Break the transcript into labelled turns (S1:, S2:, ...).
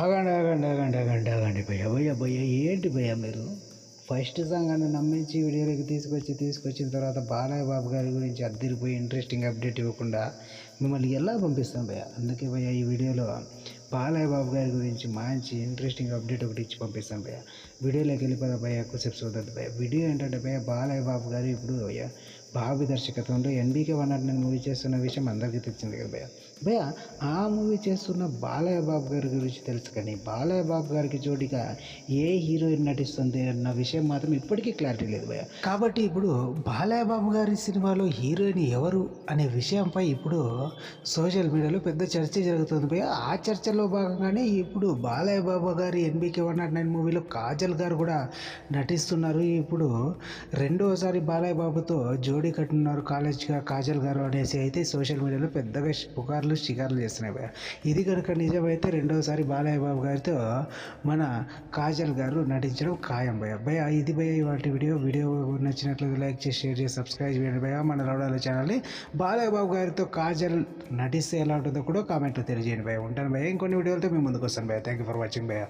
S1: ఆగండి ఆగండి ఆగండి ఆగండి ఆగండి భయ్య భయ్య భయ్య ఏంటి భయ్య మీరు ఫస్ట్ సాంగ్ అని నమ్మించి వీడియోలోకి తీసుకొచ్చిన తర్వాత బాలయ్య బాబు గారి గురించి అద్దరిపోయి ఇంట్రెస్టింగ్ అప్డేట్ ఇవ్వకుండా మిమ్మల్ని ఎలా పంపిస్తాం భయ్య. అందుకే భయ్య ఈ వీడియోలో బాలయ్య బాబు గారి గురించి మంచి ఇంట్రెస్టింగ్ అప్డేట్ ఒకటి ఇచ్చి పంపిస్తాం భయ్య. వీడియోలోకి వెళ్ళిపోదా భయ్య, ఎక్కువసేపు చూడద్దు భయ్య. వీడియో ఏంటంటే భయ్య, బాలయ్య బాబు గారు ఇప్పుడు భయ్య బాబు దర్శకత్వంలో ఎన్బీకే 109 మూవీ చేస్తున్న విషయం అందరికీ తెలిసింది కదా భయ్య. భయ్య ఆ మూవీ చేస్తున్న బాలయ్య బాబు గారి గురించి తెలుసు, కానీ బాలయ్య బాబు గారికి జోడిగా ఏ హీరోయిన్ నటిస్తుంది అన్న విషయం మాత్రం ఇప్పటికీ క్లారిటీ లేదు భయ్య. కాబట్టి ఇప్పుడు బాలయ్య బాబు గారి సినిమాలో హీరోయిన్ ఎవరు అనే విషయంపై ఇప్పుడు సోషల్ మీడియాలో పెద్ద చర్చ జరుగుతుంది భయ్య. ఆ చర్చలో భాగంగానే ఇప్పుడు బాలయ్య బాబు గారి ఎన్బీకే 109 మూవీలో కాజల్ గారు కూడా నటిస్తున్నారు. ఇప్పుడు రెండోసారి బాలయ్య బాబుతో జోడీ కట్టున్నారు కాజల్ గారు అనేసి అయితే సోషల్ మీడియాలో పెద్దగా పుకార్లు షికార్లు చేస్తున్నాయి భయ్య. ఇది కనుక నిజమైతే రెండోసారి బాలయ్య బాబు గారితో మన కాజల్ గారు నటించడం ఖాయం భయ్య. భయ్య ఇది భయ్య ఇవాటి వీడియో నచ్చినట్లయితే లైక్ చేసి షేర్ చేసి సబ్స్క్రైబ్ చేయండి భయ్య. మన రౌడాల ఛానల్ని బాలయ్య బాబు గారితో కాజల్ నటిస్తే ఎలా ఉంటుందో కూడా కామెంట్లో తెలియజేయండి భయ్య. ఉంటాను భయ్య, ఇంకొన్ని వీడియోలతో మేము ముందుకు వస్తాను భయ్య. థ్యాంక్ యూ ఫర్ వాచింగ్ భయ్య.